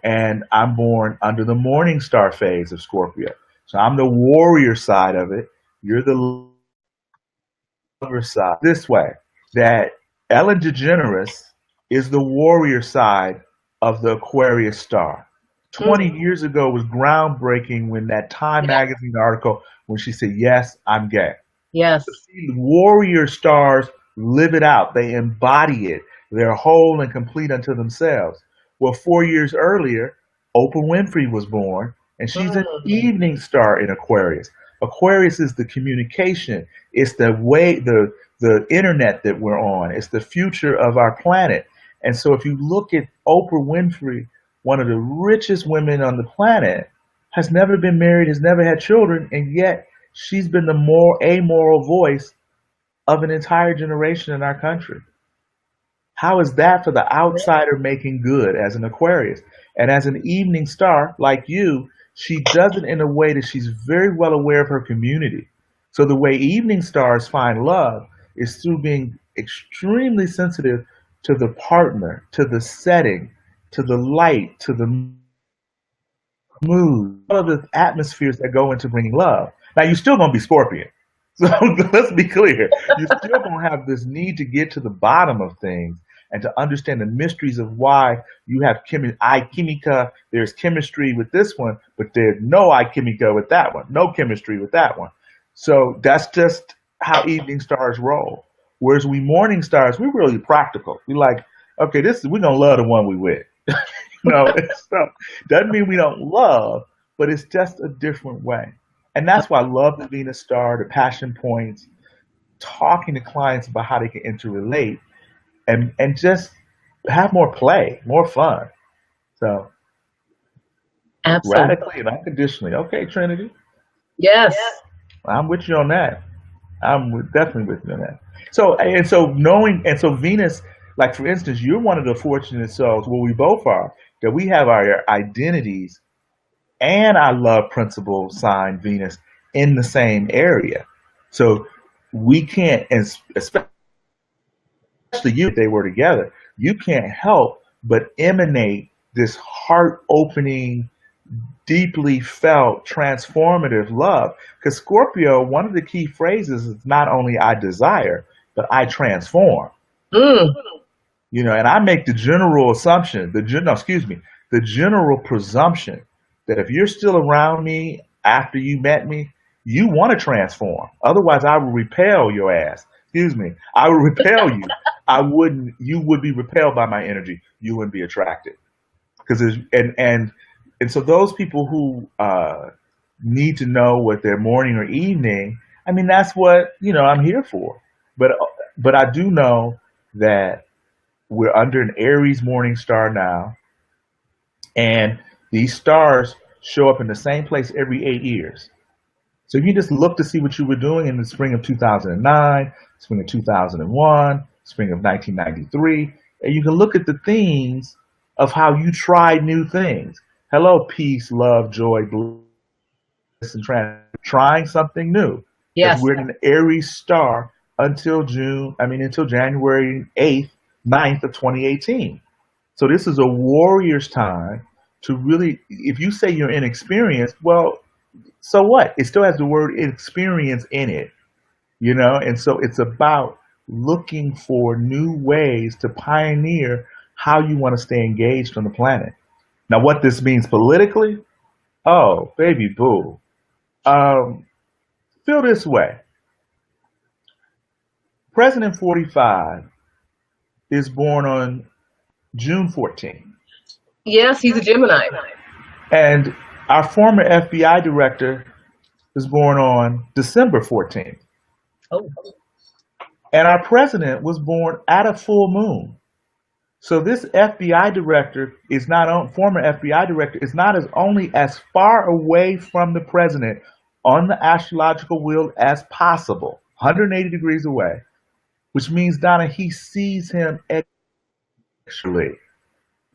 and I'm born under the morning star phase of Scorpio. So I'm the warrior side of it. You're the lover side. This way, that Ellen DeGeneres is the warrior side of the Aquarius star. 20
Mm,
years ago was groundbreaking when that Time
yeah.
magazine article when she said, "Yes, I'm gay."
Yes.
See, warrior stars live it out. They embody it. They're whole and complete unto themselves. Well, 4 years earlier, Oprah Winfrey was born, and she's an
Mm,
evening star in Aquarius. Aquarius is the communication. It's the way the internet that we're on. It's the future of our planet. And so, if you look at Oprah Winfrey, one of the richest women on the planet, has never been married, has never had children, and yet she's been the more amoral voice of an entire generation in our country. How is that for the outsider making good as an Aquarius? And as an evening star like you, she does it in a way that she's very well aware of her community. So the way evening stars find love is through being extremely sensitive to the partner, to the setting, to the light, to the mood, all of the atmospheres that go into bringing love. Now, you're still going to be Scorpion. So let's be clear. You're still going to have this need to get to the bottom of things and to understand the mysteries of why you have alchemica. There's chemistry with this one, but there's no alchemica with that one. No chemistry with that one. So that's just how evening stars roll. Whereas we morning stars, we're really practical. We like, okay, we're gonna love the one we with. No, so doesn't mean we don't love, but it's just a different way. And that's why I love the Venus Star, the passion points, talking to clients about how they can interrelate and just have more play, more fun. So
absolutely.
radically and unconditionally. Okay, Trinity,
Yes.
I'm with you on that. Definitely with you on that. So Venus, like for instance, you're one of the fortunate souls, well, we both are, that we have our identities and our love principle sign Venus in the same area. So we can't, especially you, if they were together, you can't help but emanate this heart opening, deeply felt, transformative love. Because Scorpio, one of the key phrases is not only I desire, but I transform.
Mm,
And I make the general assumption, no, excuse me, the general presumption that if you're still around me after you met me, you want to transform. Otherwise, I will repel your ass. Excuse me, I will repel you. I wouldn't. You would be repelled by my energy. You wouldn't be attracted because and so those people who need to know what their morning or evening. I mean, that's what I'm here for. But I do know that we're under an Aries morning star now, and these stars show up in the same place every 8 years. So if you just look to see what you were doing in the spring of 2009, spring of 2001, spring of 1993, and you can look at the themes of how you tried new things. Hello, peace, love, joy, bliss, and trying something new. Because
yes.
we're in an Aries star until January 8th, 9th of 2018. So this is a warrior's time to really, if you say you're inexperienced, well, so what? It still has the word experience in it, you know? And so it's about looking for new ways to pioneer how you want to stay engaged on the planet. Now, what this means politically, oh, baby boo. Um, Feel this way. President 45 is born on June 14th.
Yes, he's a Gemini.
And our former FBI director was born on December 14th.
Oh,
And our president was born at a full moon. So this FBI director is not on, former FBI director is not as only as far away from the president on the astrological wheel as possible, 180 degrees away, which means, Donna, he sees him actually.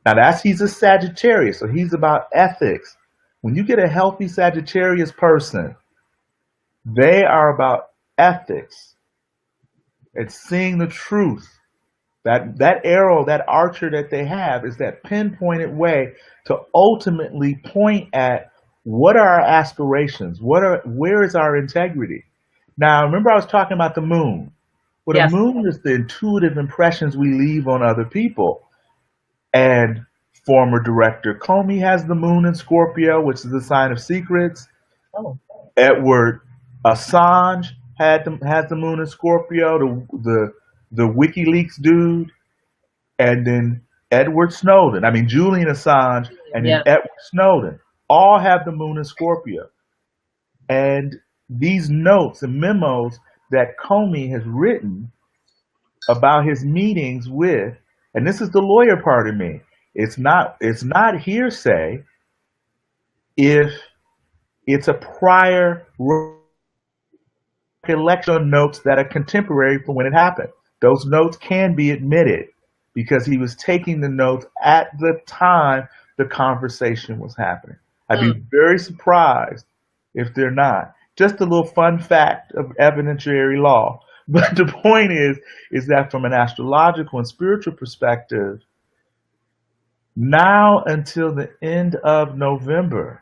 Now he's a Sagittarius, so he's about ethics. When you get a healthy Sagittarius person, they are about ethics and seeing the truth. That arrow, that archer that they have is that pinpointed way to ultimately point at what are our aspirations? Where is our integrity? Now, remember I was talking about the moon. Well, the
yes.
moon is the intuitive impressions we leave on other people. And former director Comey has the moon in Scorpio, which is a sign of secrets.
Oh,
Edward Assange has the moon in Scorpio, the WikiLeaks dude, and then Edward Snowden. I mean Julian Assange and then
yeah.
Edward Snowden all have the moon in Scorpio. And these notes and memos that Comey has written about his meetings with, and this is the lawyer part of me, it's not hearsay if it's a prior recollection notes that are contemporary from when it happened. Those notes can be admitted because he was taking the notes at the time the conversation was happening. I'd be very surprised if they're not. Just a little fun fact of evidentiary law. But the point is that from an astrological and spiritual perspective, now until the end of November,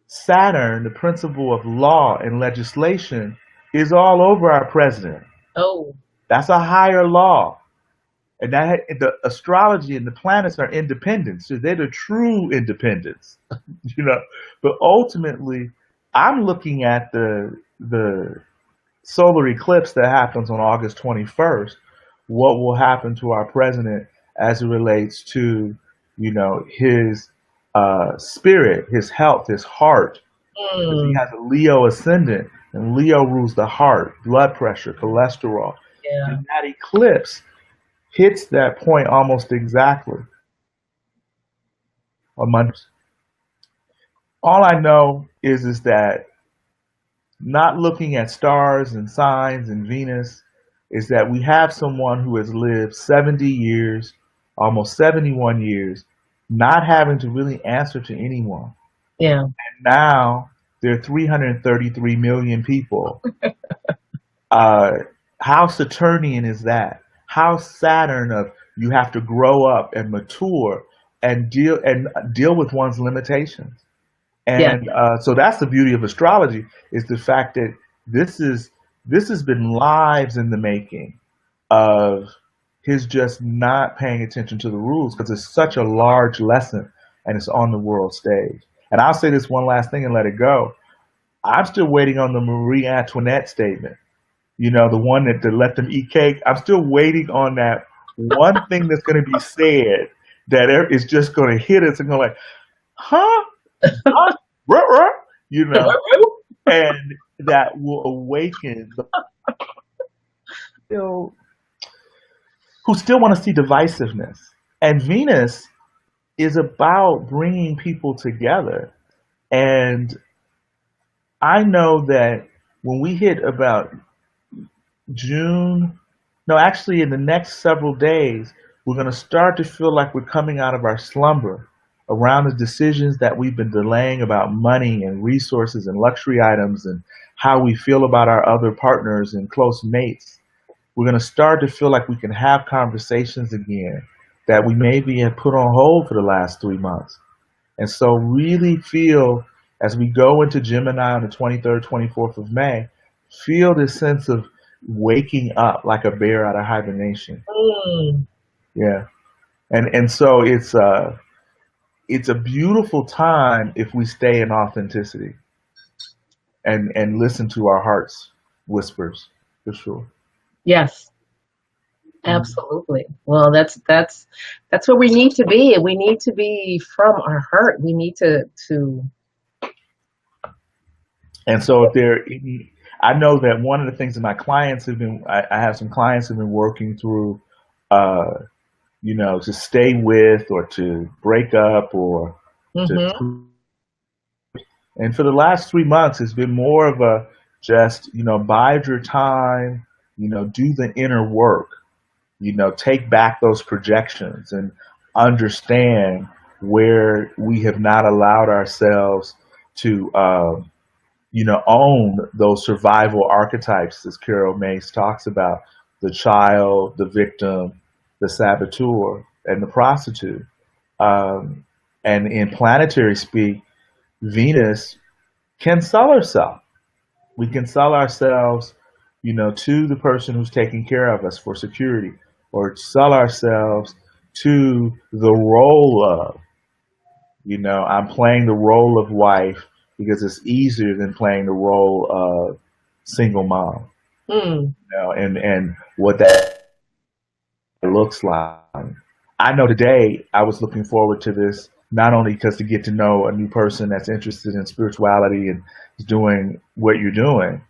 Saturn, the principle of law and legislation, is all over our president.
Oh,
That's a higher law. And that the astrology and the planets are independents. So they're the true independents. you know. But ultimately, I'm looking at the solar eclipse that happens on August 21st, what will happen to our president as it relates to, his spirit, his health, his heart. Because he has a Leo ascendant, and Leo rules the heart, blood pressure, cholesterol.
yeah.
And that eclipse hits that point almost exactly a month. All I know is that not looking at stars and signs and Venus is that we have someone who has lived 70 years, almost 71 years, not having to really answer to anyone.
Yeah.
And now there are 333 million people. How Saturnian is that? How Saturn of you have to grow up and mature and deal with one's limitations. And so that's the beauty of astrology, is the fact that this has been lives in the making of his just not paying attention to the rules, because it's such a large lesson and it's on the world stage. And I'll say this one last thing and let it go. I'm still waiting on the Marie Antoinette statement. The one that to let them eat cake. I'm still waiting on that one thing that's going to be said that is just going to hit us and go like, huh? And that will awaken the who still want to see divisiveness. And Venus is about bringing people together. And I know that when we hit about June, no, actually in the next several days, we're going to start to feel like we're coming out of our slumber around the decisions that we've been delaying about money and resources and luxury items and how we feel about our other partners and close mates. We're going to start to feel like we can have conversations again that we maybe have put on hold for the last 3 months. And so really feel, as we go into Gemini on the 23rd, 24th of May, feel this sense of waking up like a bear out of hibernation.
Mm.
Yeah. And so it's a beautiful time if we stay in authenticity and listen to our heart's whispers, for sure.
Yes,
Mhm.
absolutely. Well, that's where we need to be. We need to be from our heart. We need to
And so if there, I know that one of the things that my clients have been, I have some clients who have been working through, uh, to stay with or to break up or to,
hmm
and for the last 3 months, it's been more of a just, bide your time, do the inner work, take back those projections and understand where we have not allowed ourselves to, own those survival archetypes, as Carol Mays talks about, the child, the victim, the saboteur, and the prostitute. Um, and in planetary speak, Venus can sell herself. We can sell ourselves, to the person who's taking care of us for security, or sell ourselves to the role of, I'm playing the role of wife because it's easier than playing the role of single mom,
mm.
and what that looks like. I know today I was looking forward to this not only because to get to know a new person that's interested in spirituality and is doing what you're doing,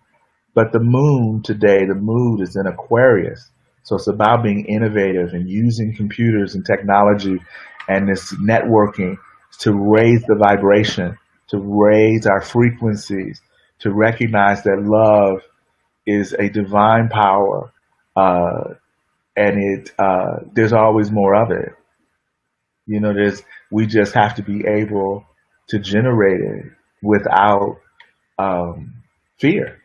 but the moon today, the mood is in Aquarius. So it's about being innovative and using computers and technology and this networking to raise the vibration, to raise our frequencies, to recognize that love is a divine power, and there's always more of it. We just have to be able to generate it without fear.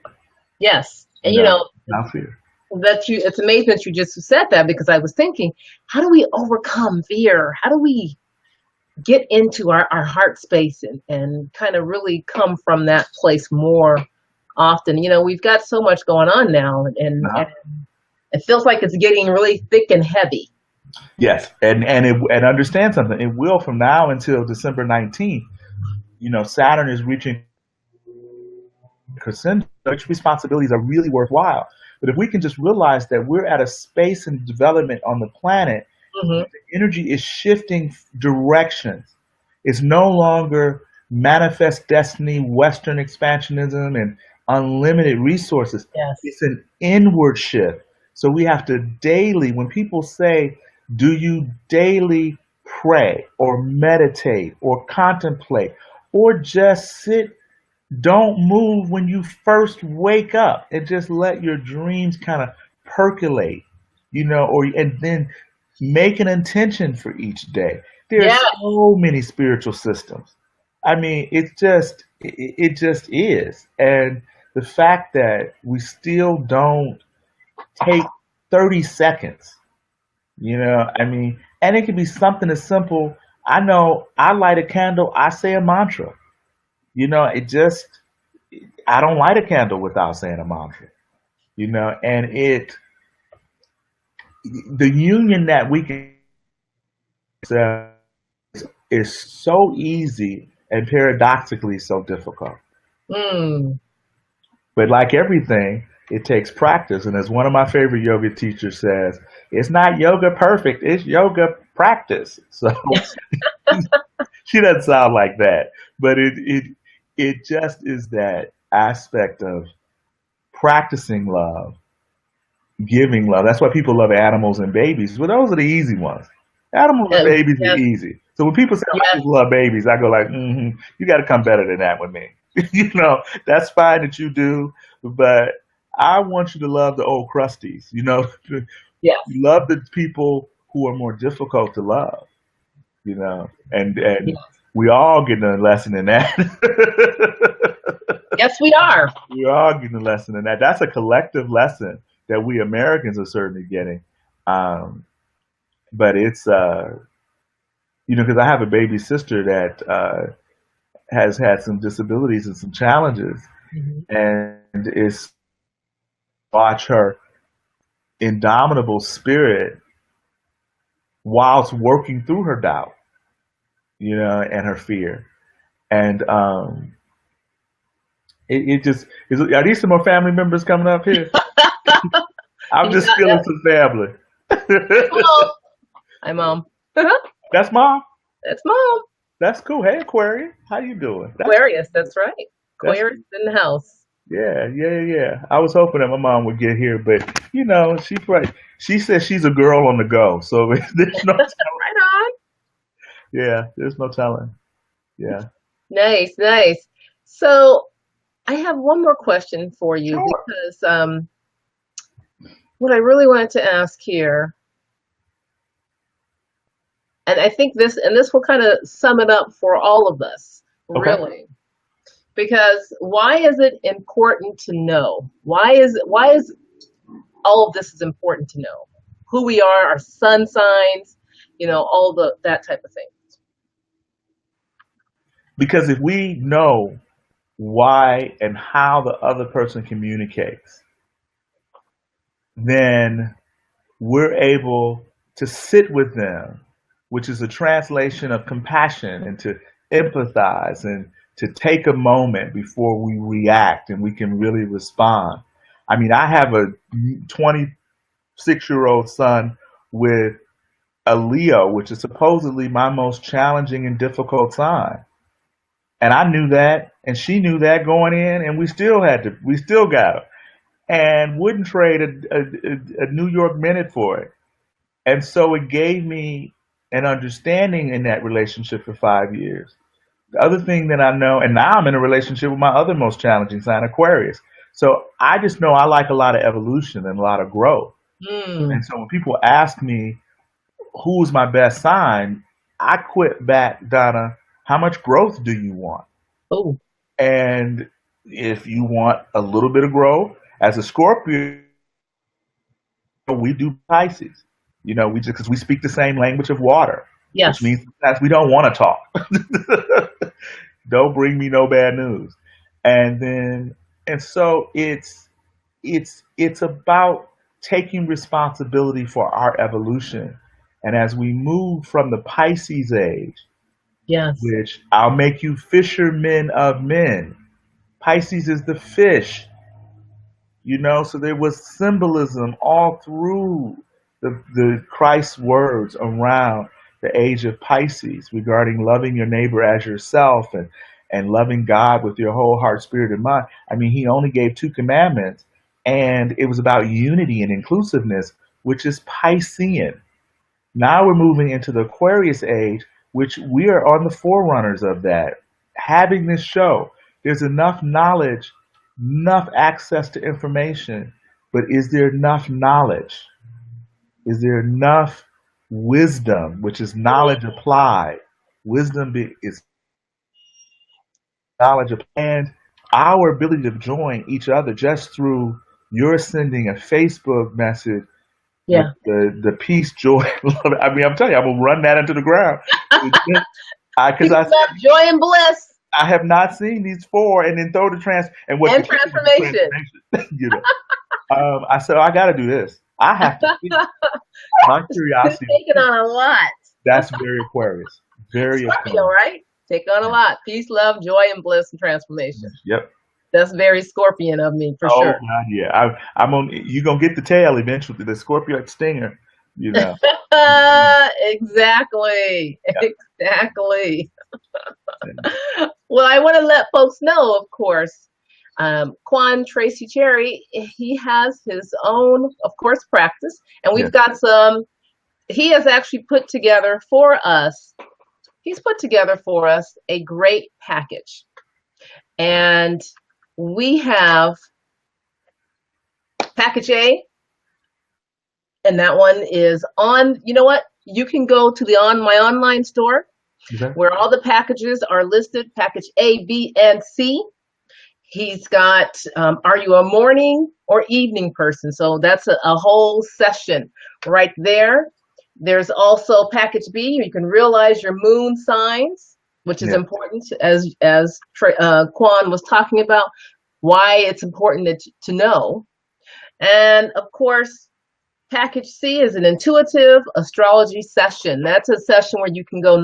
Yes, and
Without fear.
it's amazing that you just said that because I was thinking, how do we overcome fear? How do we get into our heart space and kind of really come from that place more often? We've got so much going on now, and
Uh-huh.
it feels like it's getting really thick and heavy.
Yes, and understand something. It will from now until December 19th. Saturn is reaching crescendo. Which responsibilities are really worthwhile. But if we can just realize that we're at a space and development on the planet,
hmm
the energy is shifting directions. It's no longer manifest destiny, Western expansionism, and unlimited resources.
Yes.
It's an inward shift. So we have to daily, when people say, do you daily pray or meditate or contemplate or just sit, don't move when you first wake up and just let your dreams kind of percolate, and then make an intention for each day.
Yeah.
There's so many spiritual systems. I mean, it just is. And the fact that we still don't take 30 seconds, I mean, and it can be something as simple. I know I light a candle, I say a mantra. It just, I don't light a candle without saying a mantra, and the union that we can set is so easy and paradoxically so difficult.
Mm.
But like everything, it takes practice. And as one of my favorite yoga teachers says, it's not yoga perfect, it's yoga practice. So she doesn't sound like that, but it just is that aspect of practicing love, giving love. That's why people love animals and babies. Well, those are the easy ones. Animals and babies are
Yes.
easy. So when people say, "Oh, I
Yes.
just love babies," I go like, you got to come better than that with me. That's fine that you do, but I want you to love the old crusties.
Yes.
You love the people who are more difficult to love. And
Yes.
we all getting a lesson in that.
Yes, we are.
We are getting a lesson in that. That's a collective lesson that we Americans are certainly getting. Um, but because I have a baby sister that has had some disabilities and some challenges,
Mhm.
and is watch her indomitable spirit whilst working through her doubt, and her fear. And it just is. Are these some more family members coming up here? I'm
You
just
got
feeling
that.
some family.
Hi, Mom. Hi, Mom.
That's mom.
That's Mom.
That's cool. Hey, Aquarius, how you doing? That's
Aquarius, that's right.
that's
Aquarius in the house.
yeah. I was hoping that my mom would get here, but she says she's a girl on the go, so there's no
Right on.
there's no telling. Yeah,
Nice, nice. So I have one more question for you
sure.
because what I really wanted to ask here, and I think this will kind of sum it up for all of us,
Okay.
really. Because why is it important to know? Why is all of this is important to know? Who we are, our sun signs, all the that type of thing.
Because if we know why and how the other person communicates, then we're able to sit with them, which is a translation of compassion, and to empathize and to take a moment before we react and we can really respond. I mean, I have a 26-year-old son with a Leo, which is supposedly my most challenging and difficult sign. And I knew that, and she knew that going in, and we still got her, and wouldn't trade a New York minute for it. And so it gave me an understanding in that relationship for 5 years. The other thing that I know, and now I'm in a relationship with my other most challenging sign, Aquarius. So I just know I like a lot of evolution and a lot of growth.
Mm.
And so when people ask me who's my best sign, I quit back, Donna, how much growth do you want?
Oh,
And if you want a little bit of growth, as a Scorpio, we do Pisces. We just because we speak the same language of water, which
yes.
means sometimes we don't want to talk. Don't bring me no bad news. And then and so it's about taking responsibility for our evolution. And as we move from the Pisces age,
Yes.
which I'll make you fishermen of men. Pisces is the fish. So there was symbolism all through the Christ's words around the age of Pisces regarding loving your neighbor as yourself, and loving God with your whole heart, spirit, and mind. I mean, he only gave two commandments, and it was about unity and inclusiveness, which is Piscean. Now we're moving into the Aquarius age, which we are on the forerunners of that. Having this show, there's enough knowledge, enough access to information, but is there enough knowledge? Is there enough wisdom, which is knowledge applied? Is knowledge applied. And our ability to join each other just through your sending a Facebook message with
Yeah.
the peace, joy, love. I mean, I'm telling you, I'm gonna run that into the ground. Because
Peace,
I
love, joy, and bliss,
I have not seen these four, and then throw the and what
and
you think is the
transformation.
transformation. I said, I got to do this. I have to see. My
It's
curiosity.
taking on a lot.
That's very Aquarius. Very
Scorpio,
Aquarius.
right? Take on a lot. Peace, love, joy, and bliss, and transformation.
Yep.
That's very Scorpion of me, for
Oh
sure.
God, yeah. I'm on. You're gonna get the tail eventually. The Scorpio stinger. You know.
Exactly.
Yeah.
Exactly. Well, I want to let folks know, of course, Quan Tracy Cherry, he has his own, of course, practice, and
Yeah.
we've got some. He has actually put together for us. He's put together for us a great package, and we have package A, and that one is on. You know what? You can go to the on my online store
Okay.
where all the packages are listed, package A, B, and C. He's got, are you a morning or evening person? So that's a whole session right there. There's also package B. You can realize your moon signs, which is
Yeah.
important, as Quan was talking about, why it's important to know. And of course, package C is an intuitive astrology session. That's a session where you can go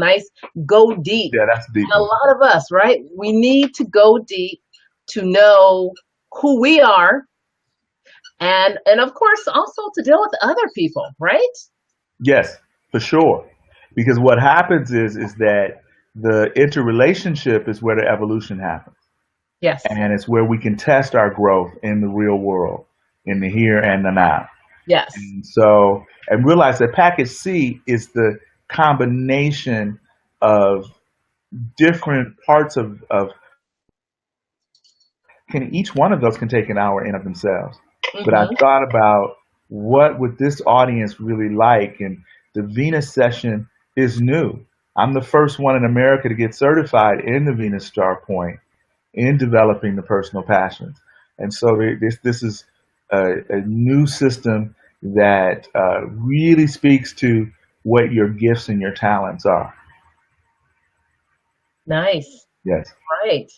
deep.
Yeah, that's a deep
And a
one.
lot of us, right? We need to go deep to know who we are, and of course also to deal with other people, right?
Yes, for sure. Because what happens is that the interrelationship is where the evolution happens.
Yes.
And it's where we can test our growth in the real world, in the here and the now.
Yes.
And so, and realize that package C is the combination of different parts of can each one of those can take an hour in of themselves. But I
Hmm.
thought about what would this audience really like, and the Venus session is new. I'm the first one in America to get certified in the Venus Star Point in developing the personal passions. And so this is a new system that really speaks to what your gifts and your talents are.
Nice.
Yes,
Right.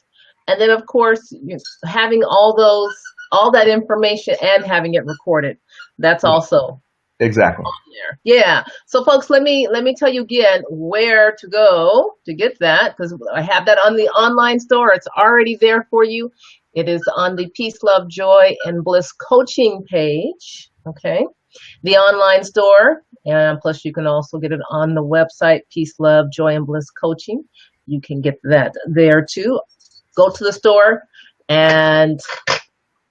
And then of course, having all that information and having it recorded. That's also
exactly.
there. Yeah. So folks, let me tell you again where to go to get that, because I have that on the online store. It's already there for you. It is on the Peace, Love, Joy, and Bliss coaching page. Okay. The online store. And plus you can also get it on the website, Peace, Love, Joy, and Bliss Coaching. You can get that there too. Go to the store and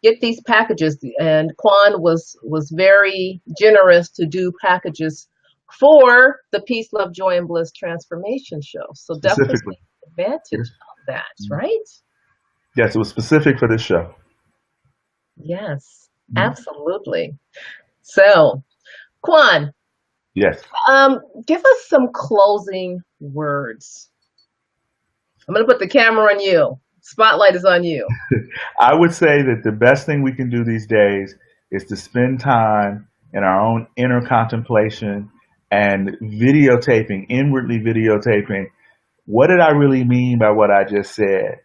get these packages. And Quan was very generous to do packages for the Peace, Love, Joy, and Bliss transformation show. So definitely
Specifically.
take advantage
Yes.
of that, right?
Yes, it was specific for this show.
Yes,
Mhm.
absolutely. So, Quan,
Yes.
give us some closing words. I'm going to put the camera on you. Spotlight is on you.
I would say that the best thing we can do these days is to spend time in our own inner contemplation and videotaping, inwardly videotaping. What did I really mean by what I just said?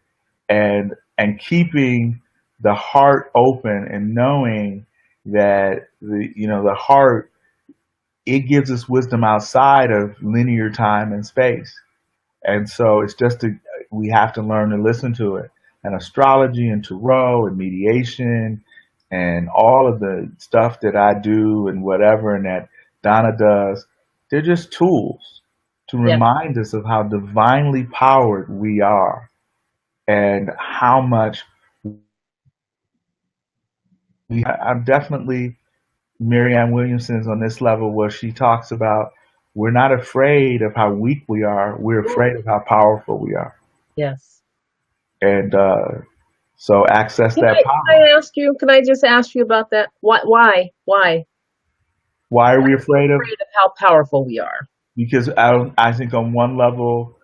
And keeping the heart open and knowing that the heart, it gives us wisdom outside of linear time and space. And so we have to learn to listen to it. And astrology and tarot and mediation and all of the stuff that I do and whatever and that Donna does, they're just tools to
Yes,
remind us of how divinely powered we are and how much I'm definitely Marianne Williamson's on this level where she talks about we're not afraid of how weak we are, we're afraid of how powerful we are.
yes.
And so access
Can
that
I
power.
can I just ask you about that? Why?
Why are
Why
we
are we
afraid of?
afraid of how powerful we are?
Because I think on one level,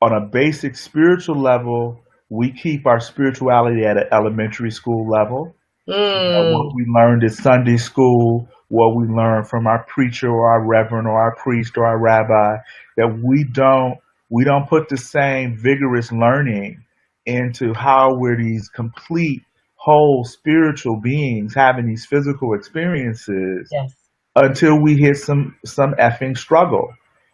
on a basic spiritual level, we keep our spirituality at an elementary school level. What
Mm,
we learned at Sunday school, what we learned from our preacher or our reverend or our priest or our rabbi, that we don't put the same vigorous learning into how we're these complete whole spiritual beings having these physical experiences
yes.
until we hit some effing struggle.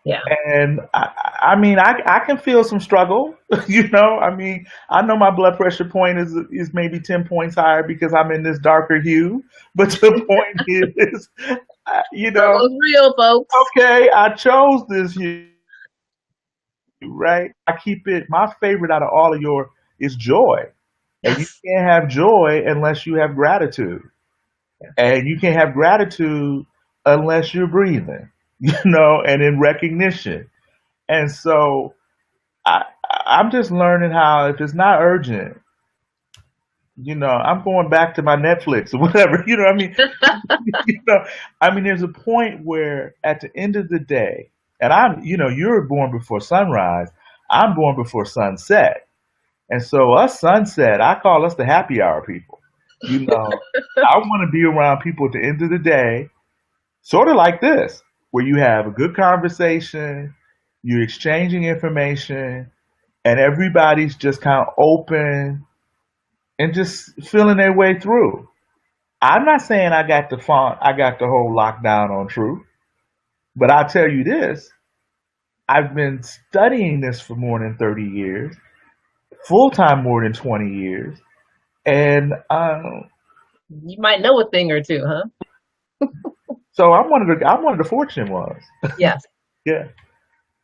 Yeah.
And I mean, I can feel some struggle. I mean, I know my blood pressure point is maybe 10 points higher because I'm in this darker hue. But the point is,
Struggle's real, folks.
okay, I chose this hue, right? I keep it. My favorite out of all of your is joy, and you
Yes.
can't have joy unless you have gratitude,
Yes.
and you can't have gratitude unless you're breathing, and in recognition. And so I, I'm just learning how if it's not urgent, I'm going back to my Netflix or whatever. I mean, you know, there's a point where at the end of the day, and you're born before sunrise. I'm born before sunset, and so us sunset, I call us the happy hour people. I want to be around people at the end of the day, sort of like this. where you have a good conversation, you're exchanging information, and everybody's just kind of open and just feeling their way through. I'm not saying I got the whole lockdown on truth, but I'll tell you this: I've been studying this for more than 30 years, full time more than 20 years, and
You might know a thing or two, huh?
so I'm one of the fortunate ones.
Yes.
Yeah.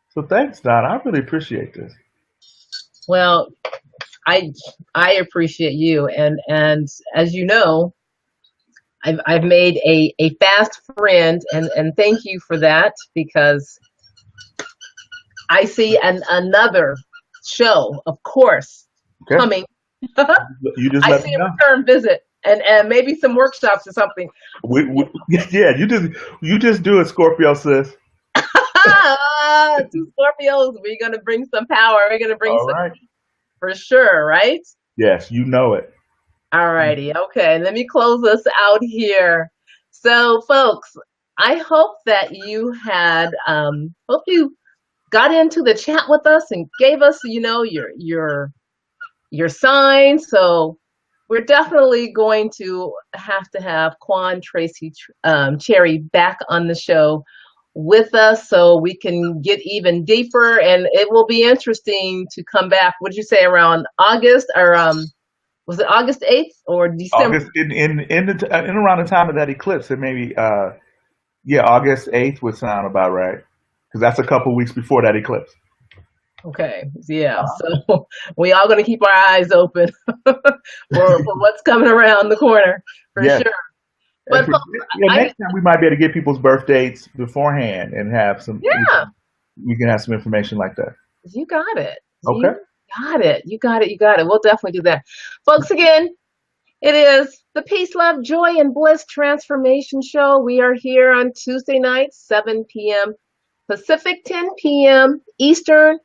So thanks, Don. I really appreciate this.
Well, I I appreciate you, and as you know, I've made a fast friend, and thank you for that because I see another show, of course,
Okay.
coming.
You just
I
let
see
me
a
know.
return visit and maybe some workshops or something.
Yeah, you just do it, Scorpio sis.
Two Scorpios, we're gonna bring some power. We're gonna bring
All
some
right.
for sure, right?
Yes, you know it.
All righty. Okay, let me close us out here. So, folks, I hope that you had hope you got into the chat with us and gave us, your sign. So we're definitely going to have Quan Tracy Cherry back on the show with us so we can get even deeper. And it will be interesting to come back. Would you say around August or was it August 8th or December?
August in around the time of that eclipse, it maybe yeah, August 8th would sound about right because that's a couple weeks before that eclipse.
Okay, yeah. So we all going to keep our eyes open for what's coming around the corner for
Yes.
sure.
And
But
for,
folks,
yeah,
I
next time we might be able to get people's birth dates beforehand and have some
yeah,
we can have some information like that.
you got it.
Okay.
You got it. You got it. You got it. We'll definitely do that. Folks, again, it is the Peace, Love, Joy, and Bliss Transformation Show. We are here on Tuesday nights, 7 p.m. Pacific, 10 p.m. Eastern.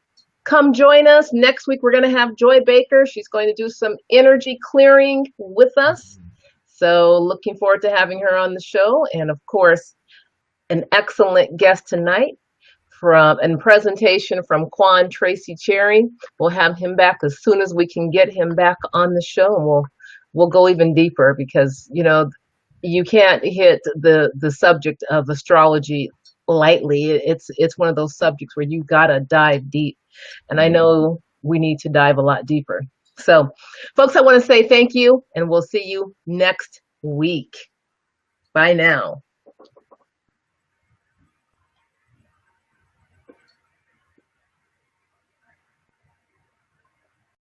Come join us. Next week, we're going to have Joy Baker. She's going to do some energy clearing with us. So, looking forward to having her on the show. And of course, an excellent guest tonight from and presentation from Quan Tracy Cherry. We'll have him back as soon as we can get him back on the show, and we'll go even deeper because you can't hit the subject of astrology lightly. It's one of those subjects where you gotta dive deep, and I know we need to dive a lot deeper. So, folks, I want to say thank you, and we'll see you next week. Bye now.